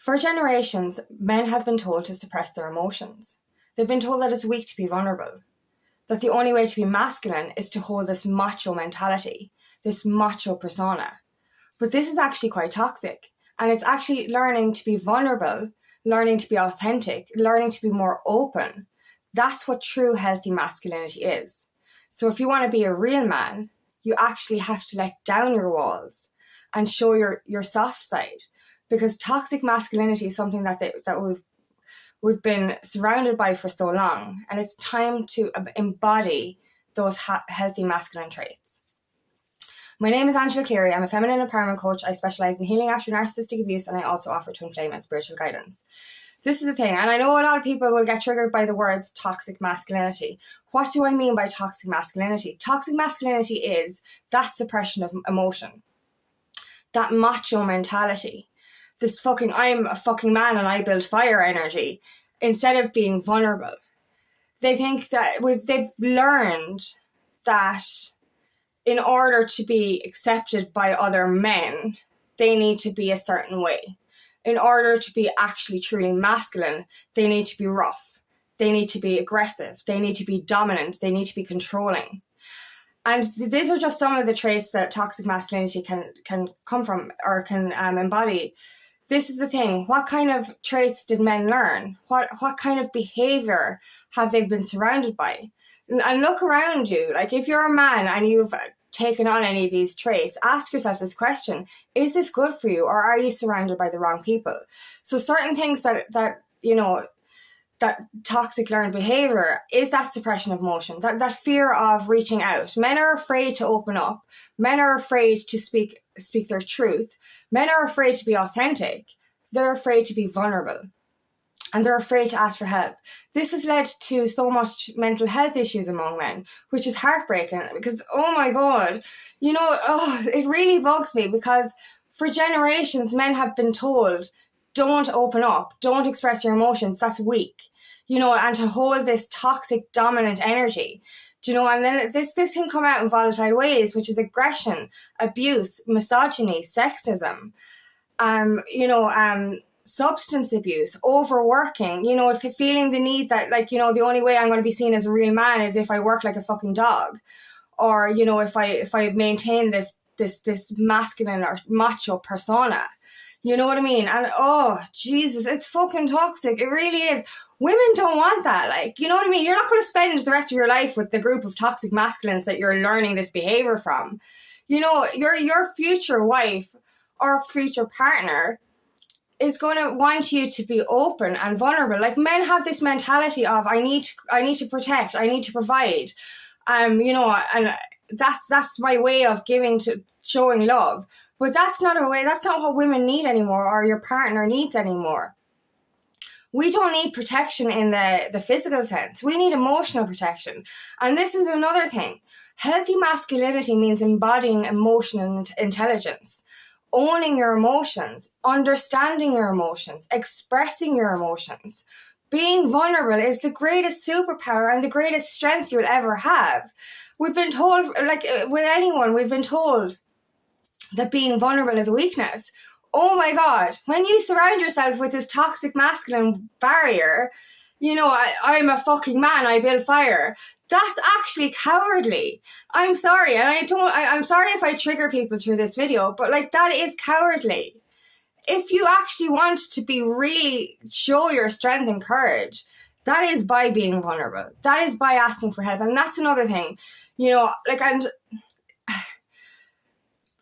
For generations, men have been told to suppress their emotions. They've been told that it's weak to be vulnerable, that the only way to be masculine is to hold this macho mentality, this macho persona. But this is actually quite toxic, and it's actually learning to be vulnerable, learning to be authentic, learning to be more open. That's what true healthy masculinity is. So if you want to be a real man, you actually have to let down your walls and show your soft side, because toxic masculinity is something that we've been surrounded by for so long, and it's time to embody those healthy masculine traits. My name is Angela Cleary. I'm a feminine empowerment coach. I specialise in healing after narcissistic abuse, and I also offer twin flame and spiritual guidance. This is the thing, and I know a lot of people will get triggered by the words toxic masculinity. What do I mean by toxic masculinity? Toxic masculinity is that suppression of emotion, that macho mentality, this fucking I'm a fucking man and I build fire energy, instead of being vulnerable. They think that they've learned that in order to be accepted by other men, they need to be a certain way. In order to be actually truly masculine, they need to be rough. They need to be aggressive. They need to be dominant. They need to be controlling. And these are just some of the traits that toxic masculinity can come from or can embody. This is the thing. What kind of traits did men learn? What kind of behavior have they been surrounded by? And look around you. Like, if you're a man and you've taken on any of these traits, ask yourself this question: is this good for you, or are you surrounded by the wrong people? So certain things that toxic learned behavior is that suppression of emotion, that fear of reaching out. Men are afraid to open up. Men are afraid to speak their truth. Men are afraid to be authentic. They're afraid to be vulnerable. And they're afraid to ask for help. This has led to so much mental health issues among men, which is heartbreaking, because, oh my God, it really bugs me, because for generations, men have been told, don't open up, don't express your emotions, that's weak, and to hold this toxic, dominant energy, and then this can come out in volatile ways, which is aggression, abuse, misogyny, sexism, substance abuse, overworking, feeling the need that, the only way I'm going to be seen as a real man is if I work like a fucking dog, or, if I maintain this masculine or macho persona. You know what I mean? And oh, Jesus, it's fucking toxic. It really is. Women don't want that. You know what I mean? You're not going to spend the rest of your life with the group of toxic masculines that you're learning this behavior from. Your future wife or future partner is going to want you to be open and vulnerable. Men have this mentality of, I need to protect, I need to provide, and that's my way of showing love. But that's not what women need anymore, or your partner needs anymore. We don't need protection in the physical sense. We need emotional protection. And this is another thing. Healthy masculinity means embodying emotional intelligence, owning your emotions, understanding your emotions, expressing your emotions. Being vulnerable is the greatest superpower and the greatest strength you'll ever have. We've been told, with anyone, we've been told that being vulnerable is a weakness. Oh my God, when you surround yourself with this toxic masculine barrier, I'm a fucking man, I build fire, that's actually cowardly. I'm sorry, and I'm sorry if I trigger people through this video, but that is cowardly. If you actually want to be really show your strength and courage, that is by being vulnerable. That is by asking for help. And that's another thing, and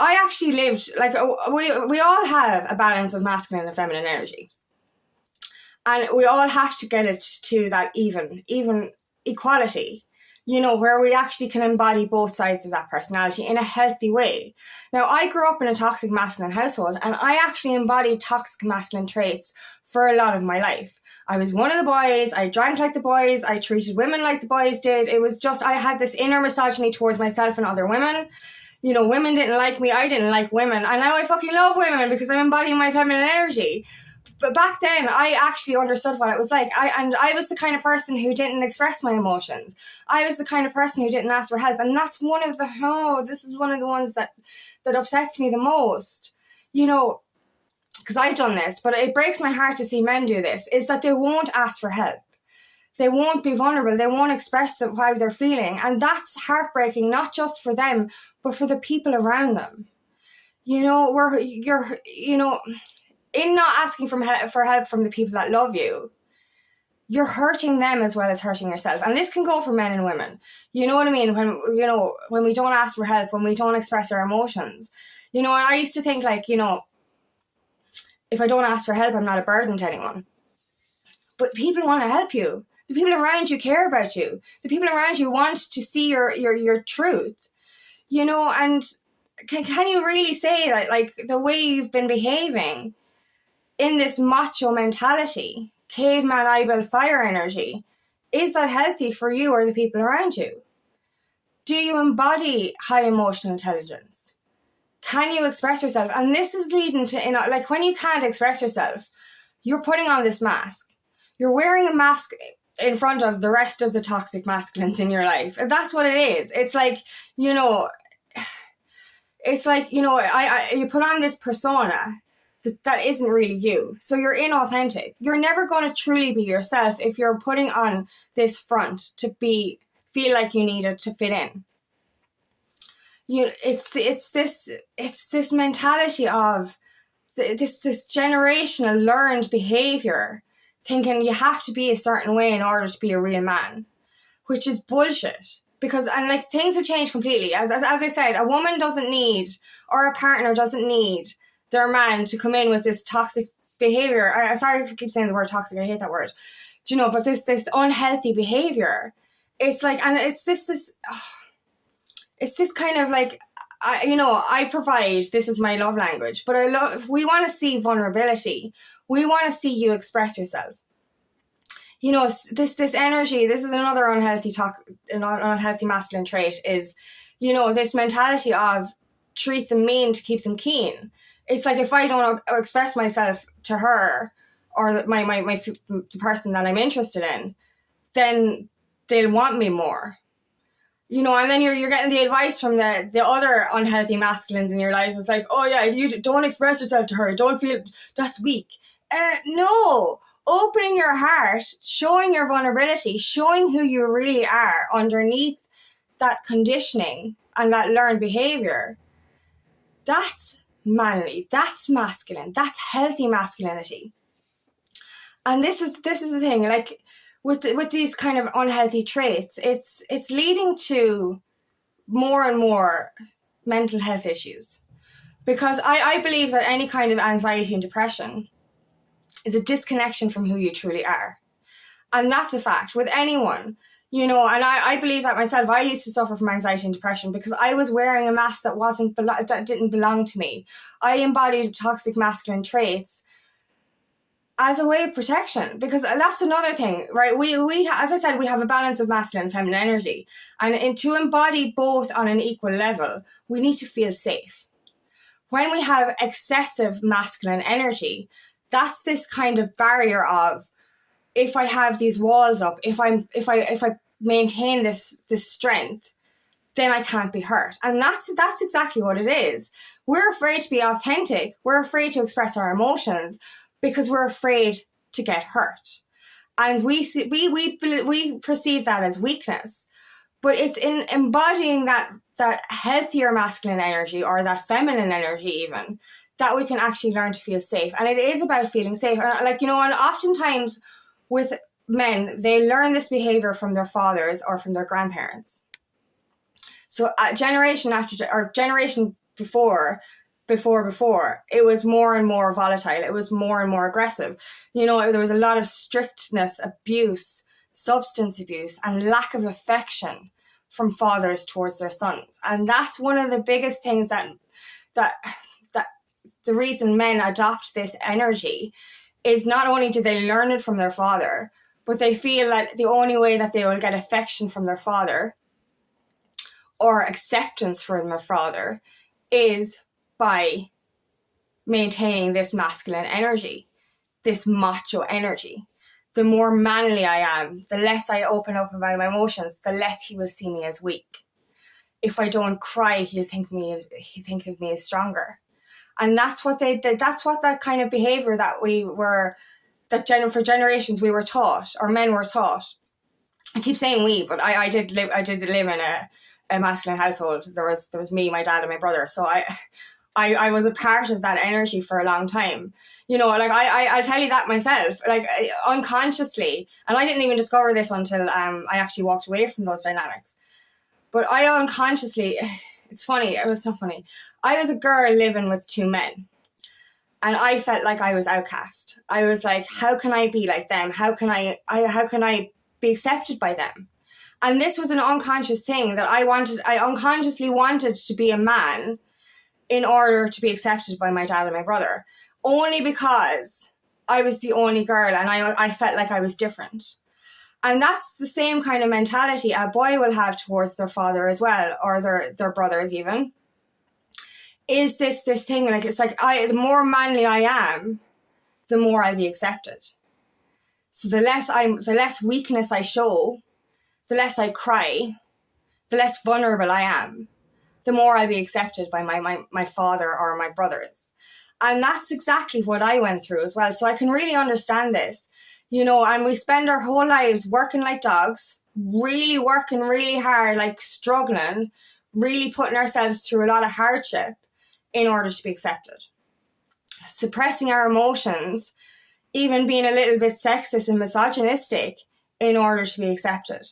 I actually lived, we all have a balance of masculine and feminine energy. And we all have to get it to that even equality, where we actually can embody both sides of that personality in a healthy way. Now, I grew up in a toxic masculine household, and I actually embodied toxic masculine traits for a lot of my life. I was one of the boys, I drank like the boys, I treated women like the boys did. It was just, I had this inner misogyny towards myself and other women. Women didn't like me, I didn't like women. And now I fucking love women because I'm embodying my feminine energy. But back then, I actually understood what it was like. I was the kind of person who didn't express my emotions. I was the kind of person who didn't ask for help. And that's this is one of the ones that upsets me the most. Because because I've done this, but it breaks my heart to see men do this, is that they won't ask for help. They won't be vulnerable. They won't express how they're feeling. And that's heartbreaking, not just for them, but for the people around them. In not asking for help from the people that love you, you're hurting them as well as hurting yourself. And this can go for men and women. You know what I mean? When we don't ask for help, when we don't express our emotions. And I used to think if I don't ask for help, I'm not a burden to anyone. But people want to help you. The people around you care about you. The people around you want to see your truth. And can you really say that, the way you've been behaving in this macho mentality, caveman I build fire energy, is that healthy for you or the people around you? Do you embody high emotional intelligence? Can you express yourself? And this is leading to, when you can't express yourself, you're putting on this mask. You're wearing a mask in front of the rest of the toxic masculines in your life. And that's what it is. It's you put on this persona that isn't really you. So you're inauthentic. You're never going to truly be yourself if you're putting on this front to feel like you need it to fit in. It's this mentality of this generational learned behavior, thinking you have to be a certain way in order to be a real man, which is bullshit. Because things have changed completely. As I said, a woman doesn't need, or a partner doesn't need, their man to come in with this toxic behavior. Sorry if I keep saying the word toxic. I hate that word. But this unhealthy behavior. It's it's this kind of I provide. This is my love language. But we want to see vulnerability. We want to see you express yourself. This energy, this is another unhealthy masculine trait, is, this mentality of treat them mean to keep them keen. It's if I don't express myself to her or the person that I'm interested in, then they'll want me more. And then you're getting the advice from the other unhealthy masculines in your life. It's oh yeah, you don't express yourself to her. Don't feel that's weak. No. Opening your heart, showing your vulnerability, showing who you really are underneath that conditioning and that learned behavior. That's manly. That's masculine. That's healthy masculinity. And this is the thing. With these kind of unhealthy traits, it's leading to more and more mental health issues. Because I believe that any kind of anxiety and depression is a disconnection from who you truly are. And that's a fact with anyone, and I believe that myself. I used to suffer from anxiety and depression because I was wearing a mask that didn't belong to me. I embodied toxic masculine traits as a way of protection, because that's another thing, right? We as I said, we have a balance of masculine and feminine energy, and to embody both on an equal level, we need to feel safe. When we have excessive masculine energy, that's this kind of barrier of, if I have these walls up, if I maintain this strength, then I can't be hurt. And that's exactly what it is. We're afraid to be authentic. We're afraid to express our emotions because we're afraid to get hurt. And we perceive that as weakness. But it's in embodying that healthier masculine energy, or that feminine energy even, that we can actually learn to feel safe. And it is about feeling safe. And oftentimes with men, they learn this behavior from their fathers or from their grandparents. So generation before, it was more and more volatile. It was more and more aggressive. There was a lot of strictness, abuse, substance abuse, and lack of affection from fathers towards their sons. And that's one of the biggest things that the reason men adopt this energy is, not only do they learn it from their father, but they feel that the only way that they will get affection from their father or acceptance from their father is by maintaining this masculine energy, this macho energy. The more manly I am, the less I open up about my emotions, the less he will see me as weak. If I don't cry, he'll think of me as stronger. And that's what they did. That's what that kind of behavior that for generations we were taught, or men were taught. I keep saying we, but I did live in a masculine household. There was me, my dad, and my brother. So I was a part of that energy for a long time. You know, like I'll tell you that myself, like unconsciously, and I didn't even discover this until I actually walked away from those dynamics. But I unconsciously, it's funny, it was so funny. I was a girl living with two men, and I felt like I was outcast. I was like, how can I be like them? How can I be accepted by them? And this was an unconscious thing that I unconsciously wanted to be a man in order to be accepted by my dad and my brother, only because I was the only girl and I felt like I was different. And that's the same kind of mentality a boy will have towards their father as well, or their brothers even. Is this thing, like, it's like the more manly I am, the more I'll be accepted. So the less weakness I show, the less I cry, the less vulnerable I am, the more I'll be accepted by my father or my brothers. And that's exactly what I went through as well. So I can really understand this, you know, and we spend our whole lives working like dogs, really working really hard, like struggling, really putting ourselves through a lot of hardship in order to be accepted. Suppressing our emotions, even being a little bit sexist and misogynistic in order to be accepted.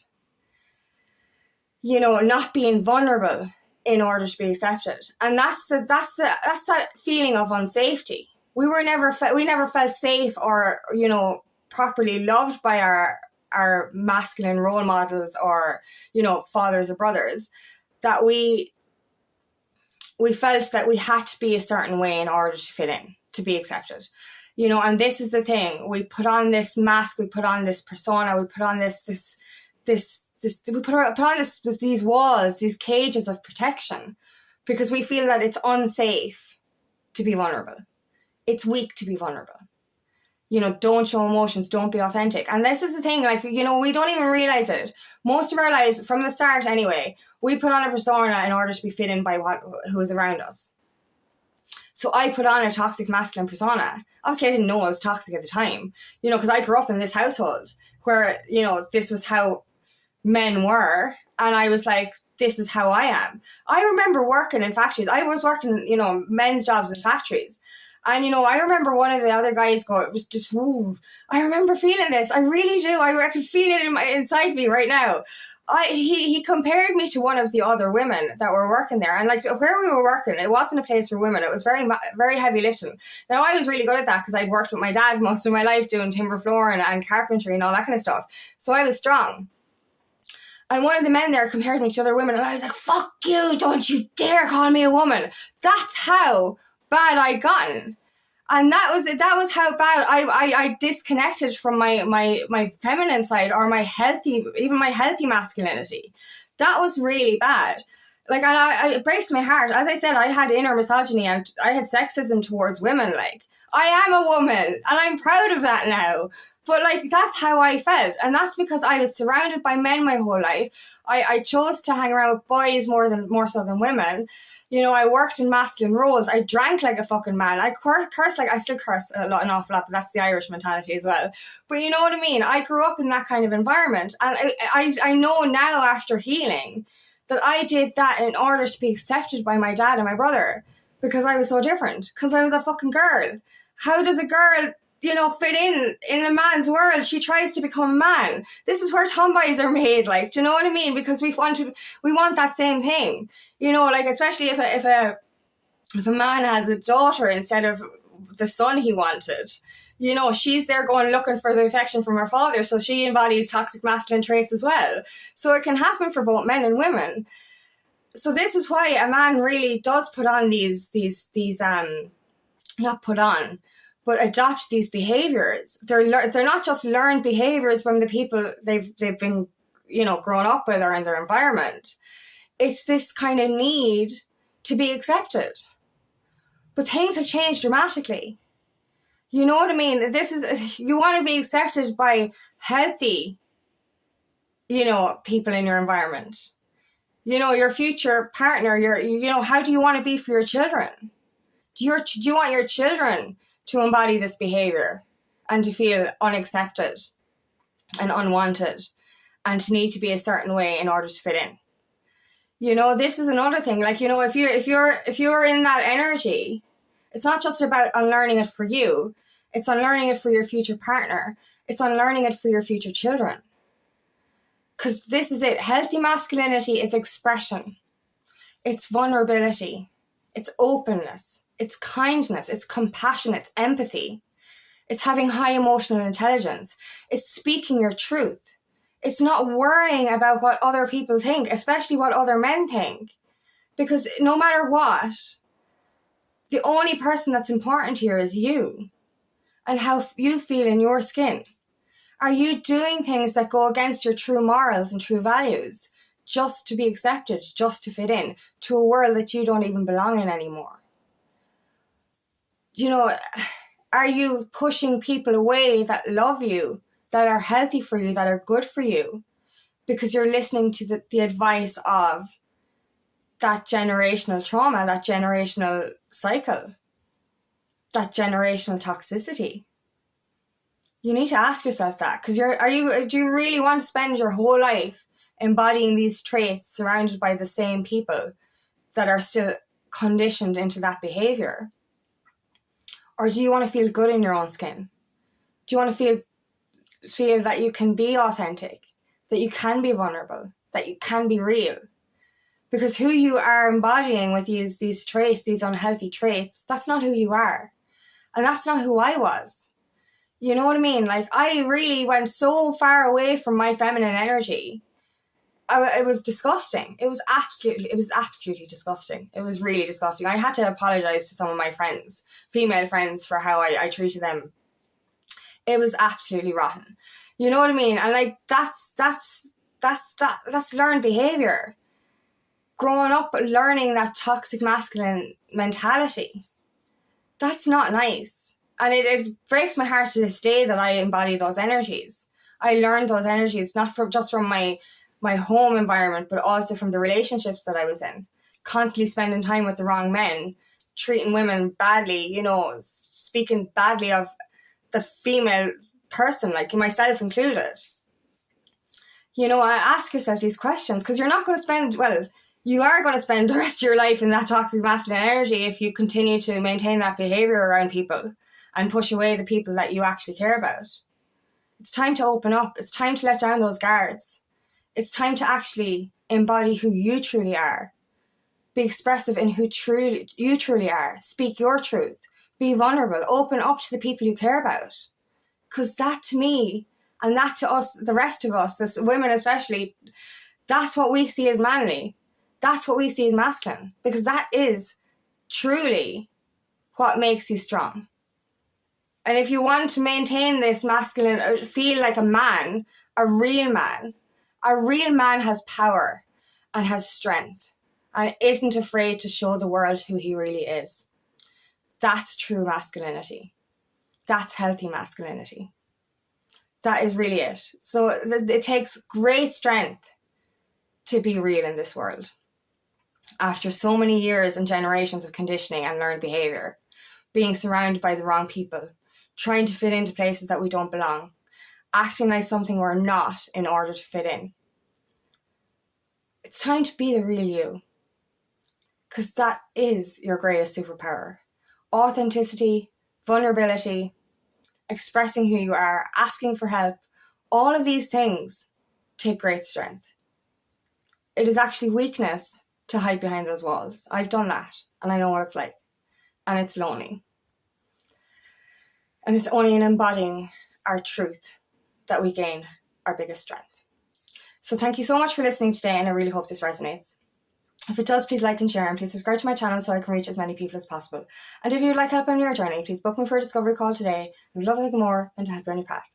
You know, not being vulnerable in order to be accepted. And that's that feeling of unsafety. We never felt safe or, you know, properly loved by our masculine role models or, you know, fathers or brothers, that we felt that we had to be a certain way in order to fit in, to be accepted. You know, and this is the thing. We put on this mask, we put on this persona, we put on these walls, these cages of protection, because we feel that it's unsafe to be vulnerable. It's weak to be vulnerable. You know, don't show emotions, don't be authentic. And this is the thing, like, you know, we don't even realize it. Most of our lives, from the start anyway, we put on a persona in order to be fit in by who is around us. So I put on a toxic masculine persona. Obviously, I didn't know I was toxic at the time, you know, because I grew up in this household where, you know, this was how men were. And I was like, this is how I am. I remember working in factories. I was working, you know, men's jobs in factories. And, you know, I remember one of the other guys it was just, ooh, I remember feeling this. I really do. I can feel it inside me right now. He compared me to one of the other women that were working there. And like where we were working, it wasn't a place for women. It was very, very heavy lifting. Now, I was really good at that because I'd worked with my dad most of my life doing timber flooring and carpentry and all that kind of stuff. So I was strong. And one of the men there compared me to other women. And I was like, fuck you, don't you dare call me a woman. That's how bad I'd gotten. And that was how bad I disconnected from my feminine side or my healthy masculinity. That was really bad. Like, and it breaks my heart. As I said, I had inner misogyny and I had sexism towards women. Like, I am a woman and I'm proud of that now. But like, that's how I felt. And that's because I was surrounded by men my whole life. I chose to hang around with boys more so than women. You know, I worked in masculine roles. I drank like a fucking man. I cursed like, I still curse an awful lot, but that's the Irish mentality as well. But you know what I mean? I grew up in that kind of environment. And I know now after healing that I did that in order to be accepted by my dad and my brother because I was so different, because I was a fucking girl. How does a girl, you know, fit in a man's world? She tries to become a man. This is where tomboys are made, like, do you know what I mean? Because we want that same thing, you know, like, especially if a man has a daughter instead of the son he wanted, you know, she's there going looking for the affection from her father, so she embodies toxic masculine traits as well. So it can happen for both men and women. So this is why a man really does put on these not put on, but adopt these behaviors. They're not just learned behaviors from the people they've been, you know, grown up with or in their environment. It's this kind of need to be accepted. But things have changed dramatically. You know what I mean? You want to be accepted by healthy, you know, people in your environment. You know, your future partner, you know, how do you want to be for your children? Do you want your children to embody this behavior and to feel unaccepted and unwanted and to need to be a certain way in order to fit in? You know, this is another thing. Like, you know, if you're in that energy, it's not just about unlearning it for you. It's unlearning it for your future partner. It's unlearning it for your future children. Because this is it. Healthy masculinity is expression. It's vulnerability. It's openness. It's kindness. It's compassion. It's empathy. It's having high emotional intelligence. It's speaking your truth. It's not worrying about what other people think, especially what other men think. Because no matter what, the only person that's important here is you and how you feel in your skin. Are you doing things that go against your true morals and true values just to be accepted, just to fit in to a world that you don't even belong in anymore? You know, are you pushing people away that love you, that are healthy for you, that are good for you, because you're listening to the advice of that generational trauma, that generational cycle, that generational toxicity? You need to ask yourself that, because do you really want to spend your whole life embodying these traits surrounded by the same people that are still conditioned into that behavior? Or do you want to feel good in your own skin? Do you want to feel that you can be authentic, that you can be vulnerable, that you can be real? Because who you are embodying with these traits, these unhealthy traits, that's not who you are. And that's not who I was. You know what I mean? Like, I really went so far away from my feminine energy. It was disgusting. It was absolutely disgusting. It was really disgusting. I had to apologize to some of my friends, female friends, for how I treated them. It was absolutely rotten. You know what I mean? And like, that's learned behavior. Growing up learning that toxic masculine mentality. That's not nice. And it breaks my heart to this day that I embody those energies. I learned those energies not just from my home environment, but also from the relationships that I was in. Constantly spending time with the wrong men, treating women badly, you know, speaking badly of the female person, like myself included. You know, I ask yourself these questions, because you're not going to spend, you are going to spend the rest of your life in that toxic masculine energy if you continue to maintain that behavior around people and push away the people that you actually care about. It's time to open up. It's time to let down those guards. It's time to actually embody who you truly are. Be expressive in who you truly are. Speak your truth. Be vulnerable. Open up to the people you care about. Because that to me, and that to us, the rest of us, this women especially, that's what we see as manly. That's what we see as masculine. Because that is truly what makes you strong. And if you want to maintain this masculine, feel like a man, a real man has power and has strength and isn't afraid to show the world who he really is. That's true masculinity. That's healthy masculinity. That is really it. So it takes great strength to be real in this world. After so many years and generations of conditioning and learned behavior, being surrounded by the wrong people, trying to fit into places that we don't belong, acting like something we're not in order to fit in. It's time to be the real you. Because that is your greatest superpower. Authenticity, vulnerability, expressing who you are, asking for help, all of these things take great strength. It is actually weakness to hide behind those walls. I've done that and I know what it's like. And it's lonely. And it's only in embodying our truth that we gain our biggest strength. So thank you so much for listening today, and I really hope this resonates. If it does, please like and share, and please subscribe to my channel so I can reach as many people as possible. And if you would like help on your journey, please book me for a discovery call today. I'd love nothing more than to help you on your path.